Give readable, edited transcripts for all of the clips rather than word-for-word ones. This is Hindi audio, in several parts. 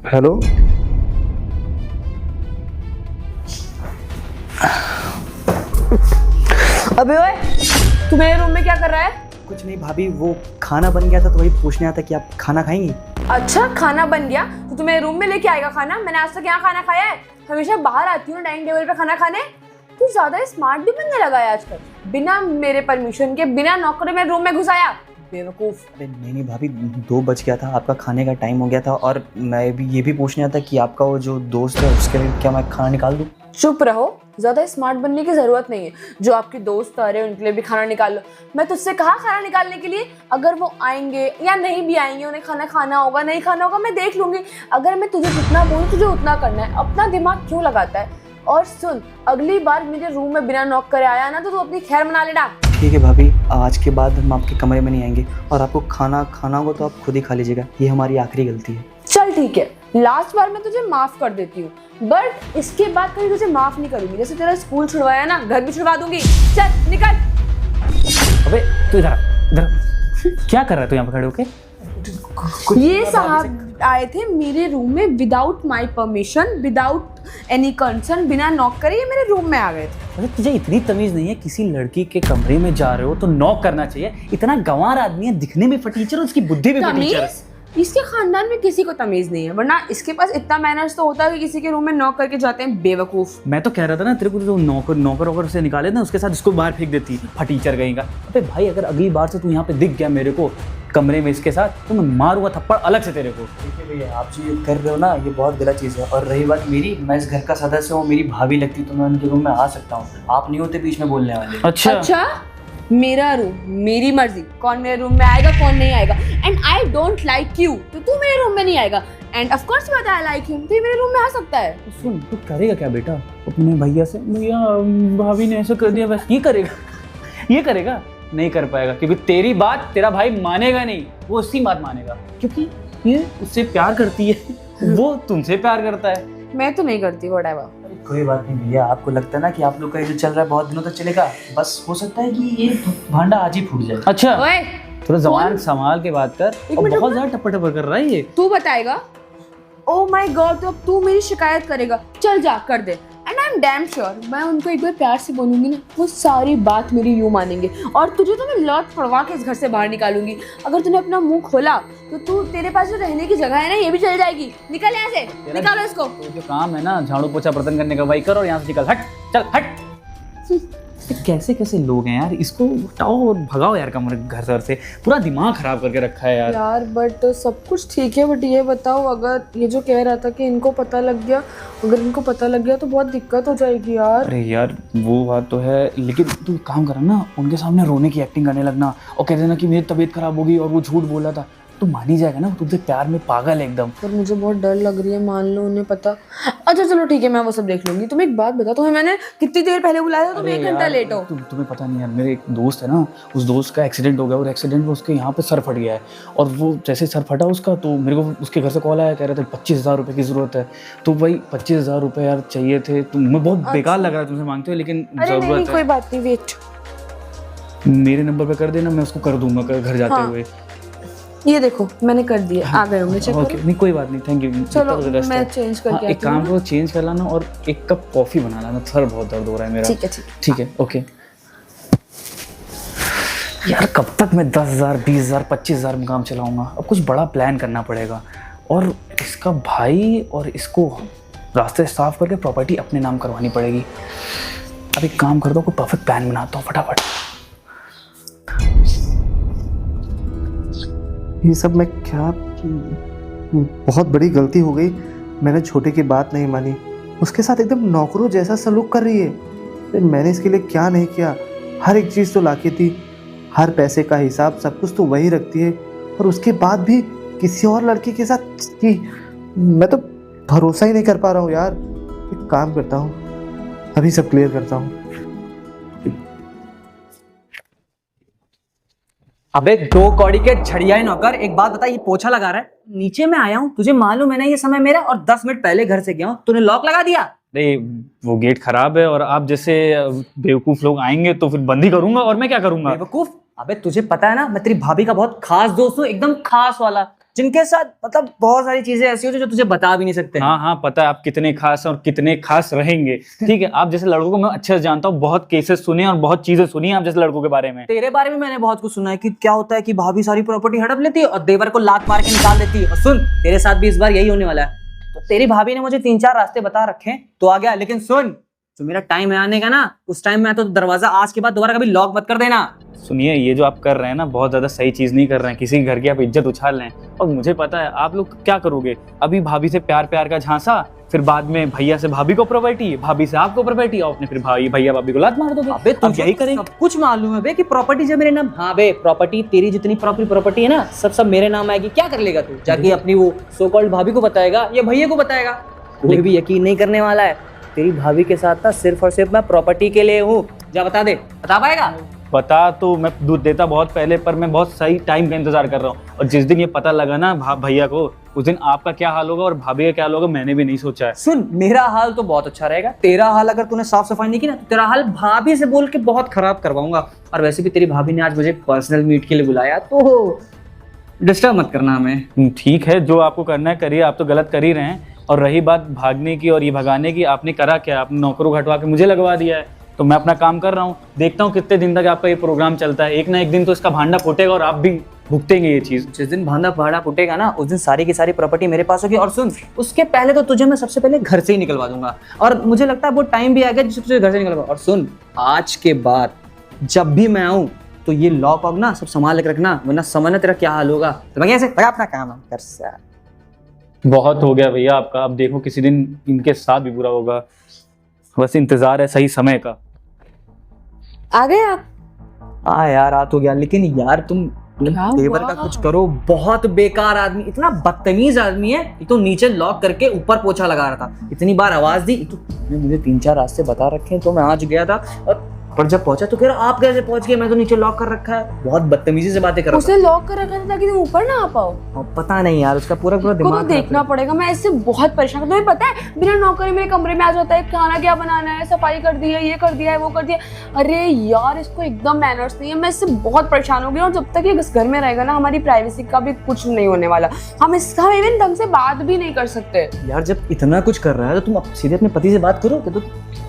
हेलो। अबे ओए, तू मेरे रूम में क्या कर रहा है? कुछ नहीं भाभी, वो खाना बन गया था तो वही पूछने आया था कि आप खाना खाएंगी। अच्छा, खाना बन गया तो तू मेरे रूम में लेके आएगा खाना? मैंने आज तक यहाँ खाना खाया है? हमेशा बाहर आती हूँ डाइनिंग टेबल पे खाना खाने। तू ज्यादा स्मार्ट भी बनने लगा है आजकल। बिना मेरे परमिशन के, बिना नौकर मेरे रूम में घुस आया, बेवकूफ। अरे नहीं भाभी, 2 बज गया था, आपका खाने का टाइम हो गया था। और मैं भी ये भी पूछने आया था कि आपका वो जो दोस्त है उसके लिए क्या मैं खाना निकाल दूँ? चुप रहो, ज्यादा स्मार्ट बनने की जरूरत नहीं है। जो आपके दोस्त आ रहे हैं उनके लिए भी खाना निकाल लो। मैं तुझसे कहा खाना निकालने के लिए? अगर वो आएंगे या नहीं भी आएंगे, उन्हें खाना खाना होगा नहीं खाना होगा मैं देख लूंगी। अगर मैं तुझे जितना बोलूं तुझे उतना करना है। अपना दिमाग क्यों लगाता है? और सुन, अगली बार मेरे रूम में बिना नॉक करे आया ना तो तू अपनी खैर मना लेना। ठीक है भाभी, आज के बाद हम आपके कमरे में नहीं आएंगे। और आपको खाना खाना होगा तो आप खुद ही खा लीजिएगा, ये हमारी आखिरी गलती है। चल ठीक है, लास्ट बार मैं तुझे माफ कर देती हूँ, बट इसके बाद कभी तुझे माफ नहीं करूंगी। जैसे तेरा स्कूल छुड़वाया ना, घर भी छुड़वा दूंगी। चल निकल। अबे तू इधर क्या कर रहा है तू यहाँ पे खड़े होके? ये साहब आए थे मेरे रूम में without my permission, without any concern, बिना नॉक करे ये मेरे रूम में आ गए थे। अरे तुझे इतनी तमीज नहीं है? किसी लड़की के कमरे में जा रहे हो तो नॉक करना चाहिए। इतना गंवार आदमी है, दिखने में फटीचर और उसकी बुद्धि भी फटीचर है। इसके खानदान में किसी को तमीज नहीं है, वरना इसके पास इतना मैनर्स तो होता है कि किसी के रूम में नॉक करके जाते हैं, बेवकूफ। मैं तो कह रहा था ना तेरे को, जो नौकर से निकाले ना उसके साथ इसको बाहर फेंक देती, फटीचर कहीं का। अबे भाई, अगर अगली बार से तू यहाँ पे दिख गया मेरे को कमरे में इसके साथ तो मैं मारूंगा थप्पड़ अलग से तेरे को। ठीक है भैया, आप जो ये कर रहे हो ना ये बहुत गलत चीज़ है। और रही बात मेरी, मैं इस घर का सदस्य हूँ, मेरी भाभी लगती तो मैं उनके रूम में आ सकता हूँ। आप नहीं होते बीच में बोलने वाले। अच्छा, मेरा रूम, मेरी मर्जी, कौन मेरे रूम में आएगा कौन नहीं आएगा। And I don't like you, तो तू मेरे रूम में नहीं आएगा। एंड ऑफ कोर्स बात आई लाइक हिम, तो ये मेरे रूम में आ सकता है। सुन, तू करेगा क्या बेटा अपने भैया से? भैया भाभी ने ऐसा कर दिया, बस ये करेगा? ये करेगा? नहीं कर पाएगा, क्योंकि तेरी बात तेरा भाई मानेगा नहीं। वो उसकी बात मानेगा, क्योंकि ये उससे प्यार करती है, वो तुमसे प्यार करता है। मैं तो नहीं करती, व्हाटएवर। कोई बात नहीं भैया, आपको लगता है ना कि आप लोग का ये जो चल रहा है बहुत दिनों तक चलेगा, बस हो सकता है कि ये भांडा आज ही फूट जाए। अच्छा, ओए, थोड़ा जबान संभाल के बात कर। और मिनट बहुत ज्यादा टप्पर कर रहा है ये। तू बताएगा? ओ माय गॉड, तो अब तू मेरी शिकायत करेगा? चल जा कर दे। And I am damn sure, मैं उनको एक बार प्यार से बोलूंगी ना, वो सारी बात मेरी यूं मानेंगे। और तुझे तो मैं लौट पड़वा के इस घर से बाहर निकालूंगी। अगर तूने अपना मुंह खोला तो तू, तेरे पास जो रहने की जगह है ना, ये भी चल जाएगी। निकल यहाँ से, निकालो इसको। तो जो काम है ना झाड़ू पोछा बर्तन करने का, वही कर और यहाँ से निकल। हट, चल हट। कैसे कैसे लोग हैं यार, इसको हटाओ और भगाओ यार कमरे घर से। पूरा दिमाग खराब करके रखा है यार। बट सब कुछ ठीक है, बट ये बताओ, अगर ये जो कह रहा था कि इनको पता लग गया, अगर इनको पता लग गया तो बहुत दिक्कत हो जाएगी यार। अरे यार वो बात तो है, लेकिन तू काम करा ना, उनके सामने रोने की एक्टिंग करने लगना और कह देना कि मेरी तबीयत खराब होगी और वो झूठ बोला था, तो मान ही जाएगा ना। वो तुझसे प्यार में पागल है एकदम। पर मुझे बहुत डर लग रही है, मान लो उन्हें पता। अच्छा चलो ठीक है, मैं वो सब देख लूंगी। तुम एक बात बता, तुम्हें मैंने कितनी देर पहले बुलाया था? तुम 1 घंटा लेट हो। तुम्हें पता नहीं यार, मेरे एक दोस्त है ना, उस दोस्त का एक्सीडेंट हो गया और एक्सीडेंट में उसके यहाँ पे सर फट गया है। और वो जैसे सर फटा उसका, तो मेरे को उसके घर से कॉल आया, कह रहे थे 25,000 रुपये की ज़रूरत है। तो भाई 25,000 रुपये यार चाहिए थे। तो मैं बहुत बेकार लग रहा है तुमसे मांगते हो, लेकिन ज़रूरत है। कोई बात नहीं, वेट। मेरे नंबर पे कर देना, मैं उसको कर दूंगा घर जाते हुए। ये देखो मैंने कर दिया, आ गए होंगे। चेक ओके, नहीं कोई बात नहीं, थैंक यू। चलो मैं चेंज करके एक काम करो, चेंज कर लाना और 1 कप कॉफी बना लाना। सर बहुत दर्द हो रहा है मेरा। ठीक है ठीक है, ओके। यार कब तक मैं 10,000 20,000 25,000 में काम चलाऊंगा? अब कुछ बड़ा प्लान करना पड़ेगा। और इसका भाई और इसको रास्ते साफ करके प्रॉपर्टी अपने नाम करवानी पड़ेगी। अब एक काम कर दो, कोई परफेक्ट प्लान बनाता हूँ फटाफट। ये सब मैं क्या, बहुत बड़ी गलती हो गई। मैंने छोटे की बात नहीं मानी, उसके साथ एकदम नौकरों जैसा सलूक कर रही है। मैंने इसके लिए क्या नहीं किया, हर एक चीज़ तो लाके थी, हर पैसे का हिसाब सब कुछ तो वही रखती है। और उसके बाद भी किसी और लड़की के साथ की, मैं तो भरोसा ही नहीं कर पा रहा हूँ यार। एक काम करता हूँ, अभी सब क्लियर करता हूँ। अबे 2 कौड़ी के छड़ियाए नौकर, एक बात बता, ये पोछा लगा रहा है, नीचे मैं आया हूँ, तुझे मालूम है ना ये समय मेरा, और 10 मिनट पहले घर से गया हूँ, तूने लॉक लगा दिया। नहीं, वो गेट खराब है और आप जैसे बेवकूफ लोग आएंगे तो फिर बंद ही करूंगा, और मैं क्या करूंगा? बेवकूफ? अबे तुझे पता है ना मैं तेरी भाभी का बहुत खास दोस्त हूँ, एकदम खास वाला। जिनके साथ मतलब बहुत सारी चीजें ऐसी होती है जो तुझे बता भी नहीं सकते। हाँ हाँ, पता है आप कितने खास हैं और कितने खास रहेंगे। ठीक है, आप जैसे लड़कों को मैं अच्छे से जानता हूँ, बहुत केसेस सुने और बहुत चीजें सुनी हैं आप जैसे लड़कों के बारे में। तेरे बारे में मैंने बहुत कुछ सुना है कि क्या होता है कि भाभी सारी प्रॉपर्टी हड़प लेती है और देवर को लात मार के निकाल देती है। और सुन, तेरे साथ भी इस बार यही होने वाला है। तो तेरी भाभी ने मुझे 3-4 रास्ते बता रखे हैं तो आ गया, लेकिन सुन, जो मेरा टाइम है आने का ना, उस टाइम में तो दरवाजा आज के बाद दोबारा कभी लॉक मत कर देना। सुनिए, ये जो आप कर रहे हैं ना, बहुत ज्यादा सही चीज नहीं कर रहे हैं। किसी के घर की आप इज्जत उछाल रहे हैं और मुझे पता है आप लोग क्या करोगे। अभी भाभी से प्यार प्यार का झांसा, फिर बाद में भैया से भाभी को प्रॉपर्टी, भाभी से आपको प्रॉपर्टी, और फिर भाई भैया भाभी को लात मार दोगे। अबे तुम यही करेंगे, कुछ मालूम है बे कि प्रॉपर्टी जब मेरे नाम, हाँ बे प्रॉपर्टी तेरी जितनी प्रॉपर्टी है ना, सब मेरे नाम आएगी। क्या कर लेगा तू? जाके अपनी वो सो कॉल्ड भाभी को बताएगा या भैया को बताएगा? कोई भी यकीन नहीं करने वाला है। तेरी भाभी के साथ ना सिर्फ और सिर्फ मैं प्रॉपर्टी के लिए हूँ। जा बता दे, बता पाएगा? पता तो मैं दूध देता बहुत पहले, पर मैं बहुत सही टाइम का इंतजार कर रहा हूँ। और जिस दिन ये पता लगा ना भैया को, उस दिन आपका क्या हाल होगा और भाभी का क्या हाल होगा मैंने भी नहीं सोचा है। सुन, मेरा हाल तो बहुत अच्छा रहेगा। तेरा हाल अगर तूने साफ सफाई नहीं की ना, तो तेरा हाल भाभी से बोल के बहुत खराब करवाऊंगा। और वैसे भी तेरी भाभी ने आज मुझे पर्सनल मीट के लिए बुलाया, तो डिस्टर्ब मत करना हमें। ठीक है, जो आपको करना है करिए, आप तो गलत कर ही रहे हैं। और रही बात भागने की और ये भगाने की, आपने करा क्या? आपने नौकरों घटवा के मुझे लगवा दिया है। तो मैं अपना काम कर रहा हूँ, देखता हूँ कितने दिन तक आपका ये प्रोग्राम चलता है। एक ना एक दिन तो इसका भांडा फूटेगा और आप भी भुगतेंगे ये चीज। जिस दिन भाड़ा फूटेगा ना, उस दिन सारी की सारी प्रॉपर्टी मेरे पास होगी। और सुन, उसके पहले तो तुझे मैं सबसे पहले घर से ही निकलवा दूंगा। और मुझे लगता है वो टाइम भी आ गया जिससे तुझे घर से निकलवा। और सुन, आज के बाद जब भी मैं आऊँ तो ये लॉक ऑफ ना सब संभाल के रखना, वरना समझना तेरा क्या हाल होगा। तो मैं कैसे अपना काम कर सकता। बहुत हो गया भैया आपका, अब देखो किसी दिन इनके साथ भी बुरा होगा। बस इंतजार है सही समय का। आ गए आप? हाँ यार, आ तो गया, लेकिन यार तुम क्या देवर हुआ? का कुछ करो। बहुत बेकार आदमी, इतना बदतमीज आदमी है। एक तो नीचे लॉक करके ऊपर पोछा लगा रहा था, इतनी बार आवाज दी। तो मुझे 3-4 रास्ते बता रखे हैं, तो मैं आज गया था। और जब पहुंचा तो कह रहा आप कैसे पहुंच गए, मैं तो नीचे लॉक कर रखा है। बहुत बदतमीजी से बातें कर रहा उसने लॉक कर रखा था ताकि तुम ऊपर ना आ पाओ। था। पता नहीं यार, उसका पूरा को तो दिमाग देखना पड़ेगा। मैं इससे बहुत परेशान हूं। तुम्हें पता है, बिना नौकरी मेरे कमरे में आ जाता है, खाना क्या बनाना है, सफाई कर दी है, ये कर दिया है, वो कर दिया। अरे यार, इसको एकदम मैनर्स नहीं है। मैं इससे बहुत परेशान हो गई। और जब तक ये इस घर में रहेगा ना, हमारी प्राइवेसी का भी कुछ नहीं होने वाला। हम इवन ढंग से बात भी नहीं कर सकते। यार, जब इतना कुछ कर रहा है तो तुम सीधे अपने पति से बात करो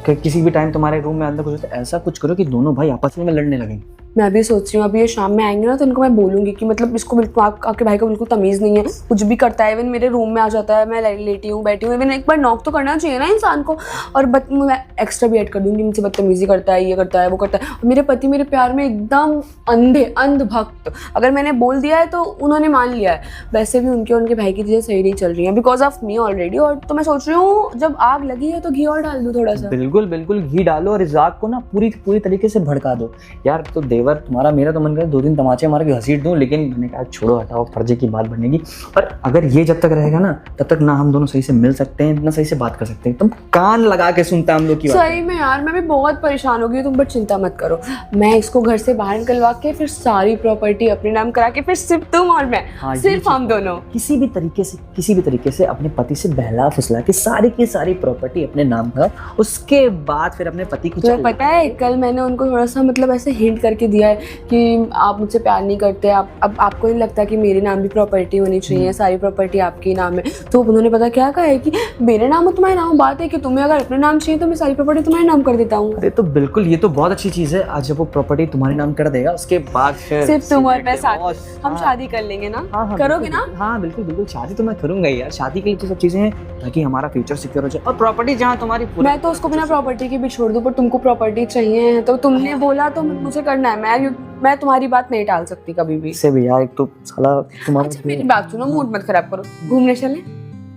कि किसी भी टाइम तुम्हारे रूम में अंदर कुछ होता है, ऐसा कुछ करो कि दोनों भाई आपस में लड़ने लगेंगे। मैं अभी सोच रही हूँ, अभी ये शाम में आएंगे ना, तो इनको मैं बोलूंगी कि मतलब इसको बिल्कुल आपके भाई को बिल्कुल तमीज़ नहीं है, कुछ भी करता है। इवन मेरे रूम में आ जाता है, मैं लेटी हूँ, बैठी हूँ। इवन एक बार नॉक तो करना चाहिए ना इंसान को। और मैं एक्स्ट्रा भी ऐड कर दूंगी, मुझसे बदतमीजी करता है, ये करता है, वो करता है। और मेरे पति मेरे प्यार में एकदम अंधभक्त। अगर मैंने बोल दिया है तो उन्होंने मान लिया है। वैसे भी उनके भाई की चीज़ें सही नहीं चल रही हैं बिकॉज ऑफ मी ऑलरेडी। और तो मैं सोच रही हूँ, जब आग लगी है तो घी और डाल दूँ थोड़ा सा। बिल्कुल बिल्कुल, घी डालो और इस आग को ना पूरी तरीके से भड़का दो। यार, तो देवर तुम्हारा, मेरा तो मन करे 2-3 तमाचे मार के घसीट दूं, लेकिन मैंने कहा छोड़ो, हटाओ, फर्जे की बात बनेगी। और अगर ये जब तक रहेगा ना, तब तक ना हम दोनों सही से मिल सकते हैं, ना सही से बात कर सकते हैं। तुम कान लगा के सुनता हम लोग की बात। सही में यार, मैं भी बहुत परेशान हो गई हूँ। तुम बट चिंता मत करो, मैं इसको घर से बाहर निकलवा के फिर सारी प्रॉपर्टी अपने नाम करा के फिर सिर्फ तुम और मैं, हाँ, सिर्फ हम दोनों किसी भी तरीके से अपने पति से बहला फुसला के सारी की सारी प्रॉपर्टी अपने नाम कर, उसके बाद फिर अपने पति को। तुम्हें पता है, कल मैंने उनको थोड़ा सा मतलब ऐसे हिंट करके दिया है कि आप मुझसे प्यार नहीं करते, अब आपको नहीं लगता कि मेरे नाम भी प्रॉपर्टी होनी चाहिए, सारी प्रॉपर्टी आपके नाम है। तो उन्होंने पता क्या कहा है कि मेरे नाम हो तुम्हारे नाम, बात है कि तुम्हें अगर अपने नाम चाहिए तो मैं सारी प्रॉपर्टी तुम्हारे नाम कर देता हूँ। अरे तो बिल्कुल, ये तो बहुत अच्छी चीज है। आज जब वो प्रॉपर्टी तुम्हारे नाम कर देगा, उसके बाद फिर सिर्फ तुम और मैं साथ हम शादी कर लेंगे ना। हाँ, करोगे ना? हाँ बिल्कुल, शादी तो मैं करूंगा यार। शादी के लिए तो सब चीजें हैं ताकि हमारा फ्यूचर सिक्योर हो जाए। और प्रॉपर्टी जहाँ तुम्हारी, मैं तो उसको बिना प्रॉपर्टी के भी छोड़ दूं, पर तुमको प्रॉपर्टी चाहिए तो तुमने बोला तो मुझे करना है। मैं तुम्हारी बात नहीं टाल सकती कभी भी। से भी यार, एक तो साला तुम्हारा। अच्छा मेरी बात सुनो, मूड मत खराब करो, घूमने चले?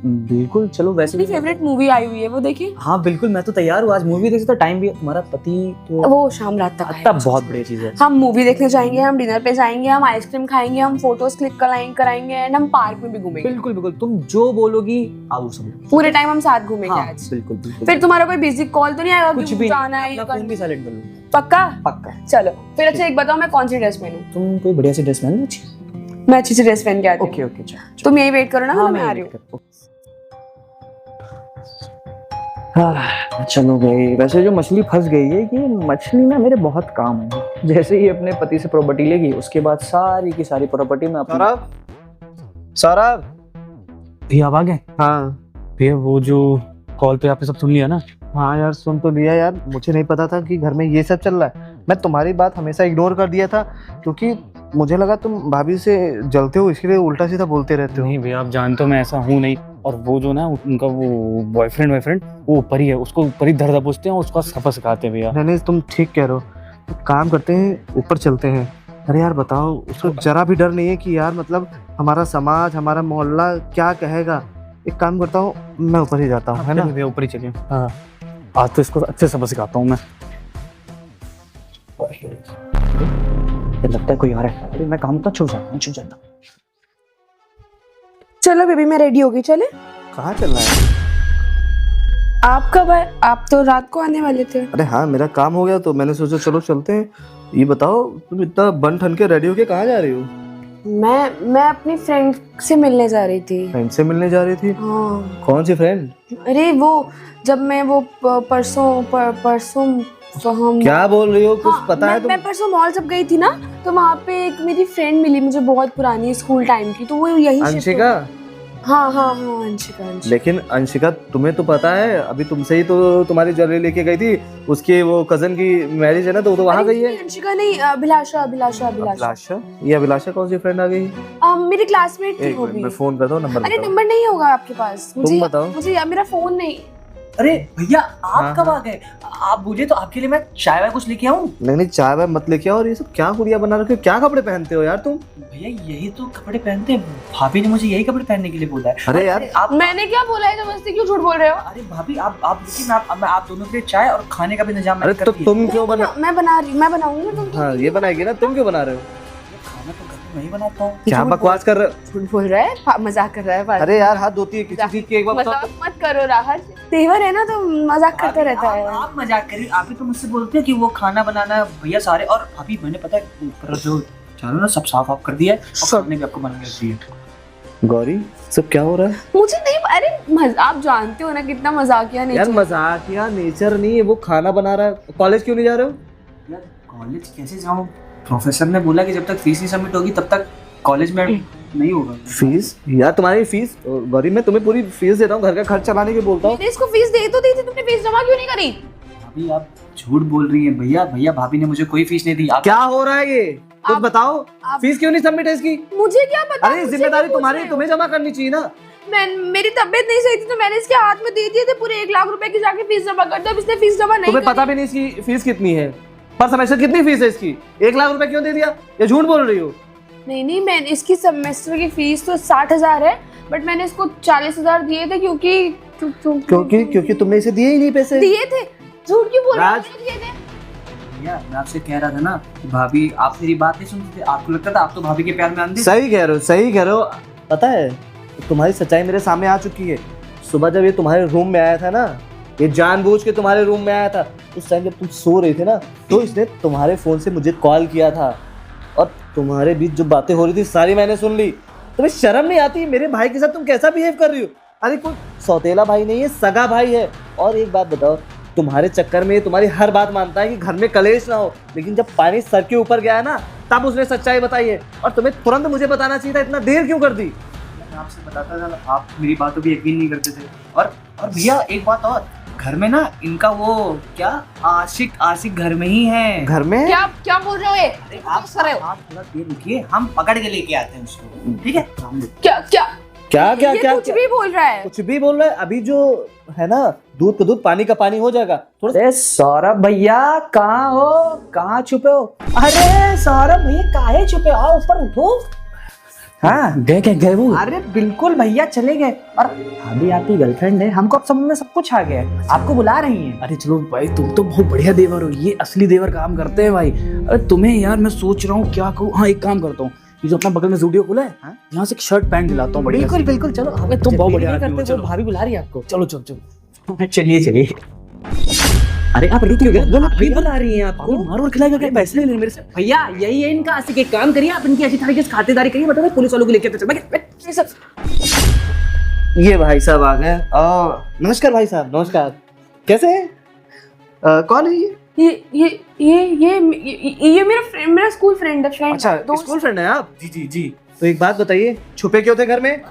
बिल्कुल चलो। वैसे मेरी फेवरेट मूवी आई हुई है, वो देखिए। हाँ बिल्कुल, मैं तो तैयार हूँ। आज मूवी देख सकते, टाइम भी। तुम्हारा पति तो वो शाम रात तक तब बहुत बढ़िया चीज है। हम मूवी देखने जाएंगे, हम डिनर पे जाएंगे, हम आइसक्रीम खाएंगे, हम फोटोज क्लिक कराएंगे एंड हम पार्क में भी घूमेंगे। बिल्कुल, तुम जो बोलोगी आओ सब। पूरे टाइम हम साथ घूमेंगे हाँ, आज। बिल्कुल। फिर तुम्हारा कोई बिजी कॉल तो नहीं आएगा कुछ कि भी जाना है? फोन भी साइलेंट कर लो। पक्का? चलो फिर। अच्छा एक बताओ, मैं कौन सी ड्रेस पहनूं? तुम कोई बढ़िया सी ड्रेस पहन लो। मैं अच्छी सी ड्रेस पहन के आती हूँ। ओके चलो। तुम यही वेट करो ना, मैं आ रही हूँ। चलो गई। वैसे जो मछली फंस गई है, ये मछली ना मेरे बहुत काम है। जैसे ही अपने पति से प्रॉपर्टी लेगी, उसके बाद सारी की सारी प्रॉपर्टी में अपनी। सौरभ। भैया आप आ गए? हाँ भैया वो जो कॉल पे आपने सब सुन लिया ना? हाँ यार, सुन तो लिया यार। मुझे नहीं पता था कि घर में ये सब चल रहा है। मैं तुम्हारी बात हमेशा इग्नोर कर दिया था, क्योंकि मुझे लगा तुम भाभी से जलते हो, इसके लिए उल्टा सीधा बोलते रहते हो। नहीं भैया, आप जानते हो मैं ऐसा हूँ नहीं। और वो जो ना उनका वो बॉयफ्रेंड वो ऊपर ही है, उसको ऊपर ही धर दबोचते हैं और उसका सफा सिखाते हैं भैया। नहीं, तुम ठीक कह रहे हो। तो काम करते हैं, ऊपर चलते हैं। अरे यार बताओ, उसको जरा भी डर नहीं है कि यार मतलब हमारा समाज, हमारा मोहल्ला क्या कहेगा? एक काम करता हूँ, मैं ऊपर ही जाता हूँ, है ना? भैया ऊपर ही चलिए। हाँ। आज तो इसको अच्छे सबक सिखाता हूँ मैं। लगता है कोई आ रहा है। अरे मैं काम तो छुप जाता। चलो बेबी, मैं रेडी हो गई, चले? कहाँ चल रहा है? आप कब आए? आप तो रात को आने वाले थे। अरे हाँ, मेरा काम हो गया तो मैंने सोचा चलो चलते हैं। ये बताओ, तुम इतना बन ठन के रेडी होके कहाँ जा रही हो? मैं अपनी फ्रेंड से मिलने जा रही थी। फ्रेंड से मिलने जा रही थी? हाँ। कौन सी फ्रेंड? अरे वो जब मैं वो परसों तो हम क्या बोल रही हो? कुछ पता है मैं परसों मॉल जब गई थी ना, तो वहाँ पे एक मेरी फ्रेंड मिली मुझे, बहुत पुरानी स्कूल टाइम की। तो वो यही अंशिका? हाँ अंशिका। लेकिन अंशिका, तुम्हें तो पता है अभी तुमसे ही तो तुम्हारी ज्वेलरी लेके गई थी। उसके वो कजन की मैरिज है ना, तो वो तो वहाँ गई है। अंशिका नहीं, अभिलाषा। अभिलाषा? ये अभिलाषा कौन सी फ्रेंड आ गई? मेरी क्लासमेट थी एक वो मिनट भी। में फोन कर दो, नंबर अरे बताओ। नंबर नहीं होगा आपके पास? तुम बताओ। मुझे मेरा फोन नहीं। अरे भैया आप हाँ, कब आ गए? आप बोलिए तो आपके लिए मैं चाय वाय कुछ लेके आऊं? नहीं, चाय वाय मत लेके आओ। और ये सब क्या गुड़िया बना रखे हो? क्या कपड़े पहनते हो यार तुम? भैया यही तो कपड़े पहनते हैं। भाभी ने मुझे यही कपड़े पहनने के लिए बोला है। अरे यार, आप मैंने क्या बोला है? जबरदस्ती क्यों झूठ बोल रहे हो? अरे भाभी आप रुकिए, मैं आप दोनों के लिए चाय और खाने का भी इंतजाम अरे मैंने तो कर दिया। तुम क्यों बना? मैं बनाऊंगी ना। हाँ, ये बनाएगी ना, तुम क्यों बना रहे हो? खाना तो घर में मैं ही बनाता हूँ। क्या बकवास कर रहे हो? झूठ बोल रहा है, मजाक कर रहा है। अरे यार, हाथ धोती है किसी चीज की? एक बार मजाक बताओ। मत करो राहत, तेवर है ना तो मजाक करता रहता है। आप मजाक करिए। आप ही तो मुझसे बोलते हैं कि वो खाना बनाना भैया सारे। और भाभी मैंने पता है ऊपर जो चारों ना सब साफ ऑफ कर दिया है और खाने भी आपको बना के रख दिया। गौरी, सब क्या हो रहा है? मुझे नहीं, अरे आप जानते हो ना कितना मजाकिया यार नेचर। मजाकिया नेचर नहीं है, वो खाना बना रहा है। कॉलेज क्यों नहीं जा रहे हो? यार कॉलेज कैसे जाऊँ? प्रोफेसर ने बोला कि जब तक फीस नहीं सबमिट होगी तब तक कॉलेज में नहीं होगा। फीस? यार तुम्हारी फीस, गौरी मैं तुम्हें पूरी फीस देता हूँ, घर का खर्च चलाने की बोलता हूँ। मैंने इसको फीस दे तो दी थी, तुमने फीस जमा क्यों नहीं करी? भाभी आप झूठ बोल रही हैं। भैया भाभी ने मुझे कोई फीस नहीं दी। आप क्या हो रहा है ये? कुछ आप- बताओ। आप- फीस क्यों नहीं सबमिट है इसकी? मुझे क्या पता? अरे मुझसे जिम्मेदारी क्यों पूछ तुम्हारी, रहे हो? तुम्हें जमा करनी चाहिए ना। मेरी तबीयत नहीं सही थी तो मैंने इसके हाथ में दे दिए थे पूरे 1 लाख रुपए की, जाके फीस जमा कर दो। अब इसने फीस जमा नहीं तुम्हें पता भी नहीं इसकी फीस कितनी है? पर सेमेस्टर कितनी फीस है इसकी? 1 लाख रुपए क्यों दे दिया? ये झूठ बोल रही हो। नहीं, मैंने इसकी सेमेस्टर की फीस तो 60,000 है, बट मैंने इसको 40,000 दिए थे क्योंकि तुमने इसे दिए ही नहीं पैसे। दिए थे। झूठ क्यों बोल रहे हो? राज। मैंने दिए थे। भैया मैं आपसे कह रहा था ना कि भाभी आप मेरी बात नहीं सुनते थे। आपको लगता था आप तो भाभी के प्यार में अंधे। सही कह रहे हो। पता है, तुम्हारी सच्चाई मेरे सामने आ चुकी है। सुबह जब ये तुम्हारे रूम में आया था ना, ये जानबूझ के तुम्हारे रूम में आया था। उस टाइम जब तुम सो रहे थे ना, तो इसने तुम्हारे फोन से मुझे कॉल किया था और तुम्हारे बीच जो बातें हो रही थी सारी मैंने सुन ली। तुम्हें शर्म नहीं आती? मेरे भाई के साथ तुम कैसा बिहेव कर रही हो? अरे कोई सौतेला भाई नहीं है, सगा भाई है। और एक बात बताओ, तुम्हारे चक्कर में तुम्हारी हर बात मानता है कि घर में कलेश ना हो, लेकिन जब पानी सर के ऊपर गया ना, तब उसने सच्चाई बताई है। और तुम्हें तुरंत मुझे बताना चाहिए था, इतना देर क्यों कर दी? मैं आपसे बताता था, आप मेरी बातों पे यकीन नहीं करते थे। और भैया एक बात और, घर में ना इनका वो क्या आशिक घर में ही है। घर में? क्या बोल रहे हो ये? आप थोड़ा देर रुकिए, हम पकड़ के लेके आते हैं उसको, ठीक है? क्या ये कुछ भी बोल रहा है। कुछ भी बोल रहा है। अभी जो है ना, दूध का दूध पानी का पानी हो जाएगा। थोड़ा अरे सौरभ भैया कहाँ हो? कहाँ छुपे हो? अरे सौरभ भैया काहे छुपे हो? आओ ऊपर उठो। हाँ गए वो? अरे बिल्कुल भैया चले गए। और भाभी आपकी गर्लफ्रेंड है, हमको अब समझ में सब कुछ आ गया है। आपको बुला रही हैं। अरे चलो भाई, तुम तो बहुत बढ़िया देवर हो। ये असली देवर काम करते हैं भाई। अरे तुम्हें यार मैं सोच रहा हूँ क्या कहूँ। हाँ एक काम करता हूँ, ये जो अपना बगल में स्टूडियो खुला है, यहाँ से एक शर्ट पैंट दिलाता हूँ बढ़िया सी। बिल्कुल चलो। अबे तुम बहुत बढ़िया आदमी हो, करते हो, चलो। भाभी बुला रही है आपको। चलो चलिए। अरे आप रुकिए, भाभी बुला रही हैं आपको। मारो और खिलाएगा क्या? पैसे ले ले मेरे से। भैया यही है इनका आशिक। एक काम करिए, आप इनकी अच्छी तरीके से खातिरदारी करिए। बताओ पुलिस वालों को लेके आते चल। ये सब ये भाई साहब आ गए। नमस्कार भाई साहब, नमस्कार। कैसे हैं? कौन है ये? ये मेरा स्कूल फ्रेंड है। अच्छा, स्कूल फ्रेंड है आप? जी तो एक बात बताइए, छुपे क्यों थे घर में?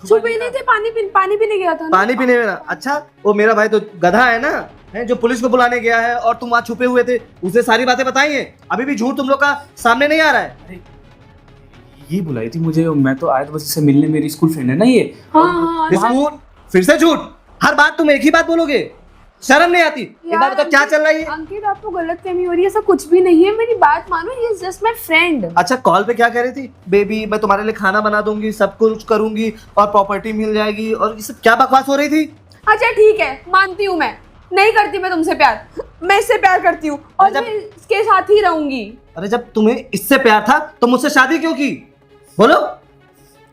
छुपे ही नहीं थे, पानी पीने गया था ना। पानी पीने में ना? अच्छा, वो मेरा भाई तो गधा है ना, है जो पुलिस को बुलाने गया है, और तुम वहां छुपे हुए थे, उसे सारी बातें बताई हैं। अभी भी झूठ तुम लोग का सामने नहीं आ रहा है। अरे ये बुलाई थी मुझे, मैं तो आया था बस इससे मिलने, मेरी स्कूल फ्रेंड है ना ये। हाँ स्कूल फिर से झूठ? हर बात तुम एक ही बात बोलोगे, शर्म नहीं आती? ये बात बताओ क्या चल रहा है ये? अंकित आपको गलतफहमी हो रही है, ऐसा कुछ भी नहीं है, मेरी बात मानो, he is just my friend. अच्छा, कॉल पे क्या कह रही थी? बेबी मैं तुम्हारे लिए खाना बना दूंगी, सब कुछ करूंगी और प्रॉपर्टी मिल जाएगी, और ये सब क्या बकवास हो रही थी? अच्छा ठीक है, मानती हूँ, मैं नहीं करती मैं तुमसे प्यार, मैं इससे प्यार करती हूँ और जब- मैं इसके साथ ही रहूंगी। अरे जब तुम्हें इससे प्यार था तो मुझसे शादी क्यों की? बोलो।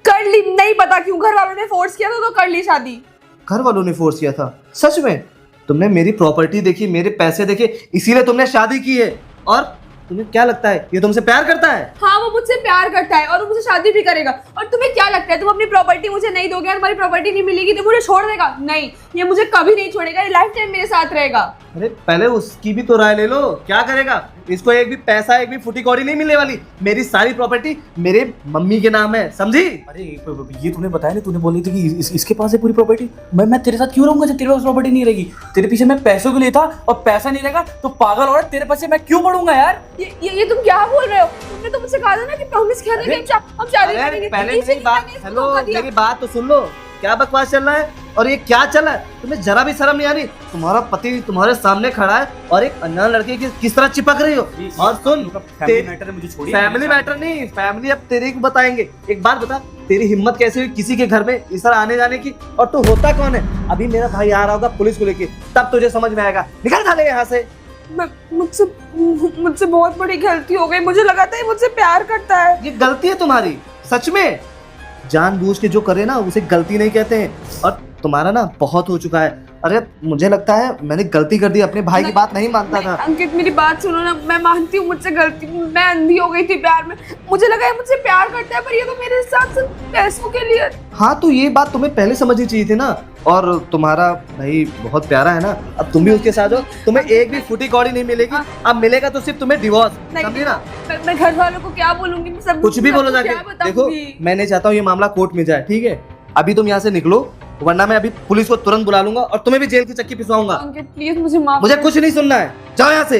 कर ली, नहीं पता क्यों, घर वालों ने फोर्स किया था तो कर ली शादी। घर वालों ने फोर्स किया था? सच में? तुमने मेरी प्रॉपर्टी देखी, मेरे पैसे देखे, इसीलिए तुमने शादी की है? और तुम्हें क्या लगता है ये तुमसे प्यार करता है? हाँ वो मुझसे प्यार करता है और वो मुझसे शादी भी करेगा। और तुम्हें क्या लगता है तुम अपनी प्रॉपर्टी मुझे नहीं दोगे और तुम्हारी प्रॉपर्टी नहीं मिलेगी तो मुझे छोड़ देगा? नहीं, ये मुझे कभी नहीं छोड़ेगा, ये लाइफ टाइम मेरे साथ रहेगा। अरे पहले उसकी भी तो राय ले लो, क्या करेगा? इसको एक भी पैसा, एक भी फुटी कौड़ी नहीं मिलने वाली। मेरी सारी प्रॉपर्टी मेरे मम्मी के नाम है, समझी? अरे ये तूने बताया ना, तूने बोली थी कि इसके पास है पूरी प्रॉपर्टी। मैं तेरे साथ क्यों रहूंगा जब तेरे पास प्रॉपर्टी नहीं रहेगी? तेरे पीछे मैं पैसों के लिए था और पैसा नहीं रहेगा तो पागल औरत तेरे पास मैं क्यों पढ़ूंगा यार? ये तुम क्या बोल रहे हो? तुमने तो मुझसे कहा था ना कि प्रॉमिस किया था कि हम शादी अरे करेंगे। पहले इसी मेरी बात, मैंने इसको हेलो धोखा दिया। मेरी बात तो सुन लो, क्या बकवास चल रहा है और ये क्या चल रहा है? तुम्हें जरा भी शर्म नहीं आ रही? तुम्हारा पति तुम्हारे सामने खड़ा है और एक अनजान लड़के की किस तरह चिपक रही हो? और सुन, फैमिली मैटर है, मुझे छोड़िए। फैमिली मैटर नहीं, फैमिली अब तेरे को बताएंगे। एक बात बता, तेरी हिम्मत कैसे हुई किसी के घर में इस तरह आने जाने की? और तू होता कौन है? अभी मेरा भाई आ रहा होगा पुलिस को लेके, तब तुझे समझ में आएगा। निकल साले यहाँ से। मुझसे बहुत बड़ी गलती हो गई, मुझे लगा था ये मुझसे प्यार करता है। ये गलती है तुम्हारी, सच में। जानबूझ के जो करे ना उसे गलती नहीं कहते हैं, और तुम्हारा ना बहुत हो चुका है। अरे मुझे लगता है मैंने गलती कर दी, अपने भाई की बात नहीं मानता था। अंकित मेरी बात सुनो ना, मैं मानती हूँ मुझसे गलती, मैं अंधी हो गई थी प्यार में। मुझे लगा ये मुझसे प्यार करता है पर ये तो मेरे साथ सिर्फ पैसों के लिए। हाँ तो ये बात तुम्हें पहले समझनी चाहिए थी ना। और तुम्हारा भाई बहुत प्यारा है ना, अब तुम भी उसके साथ हो, तुम्हें एक भी फुटी कौड़ी नहीं मिलेगी। अब मिलेगा तो सिर्फ तुम्हें डिवोर्स, समझी ना? मैं घर वालों को क्या बोलूंगी? मैं सब कुछ भी बोलो जाके। क्या देखो बताऊंगी? मैं नहीं चाहता हूँ ये मामला कोर्ट में जाए, ठीक है? अभी तुम यहाँ से निकलो, वरना मैं अभी पुलिस को तुरंत बुला लूंगा और तुम्हें भी जेल की चक्की पिसवाऊंगा। अंकित प्लीज मुझे माफ मुझे कुछ नहीं सुनना है, जाओ यहाँ से।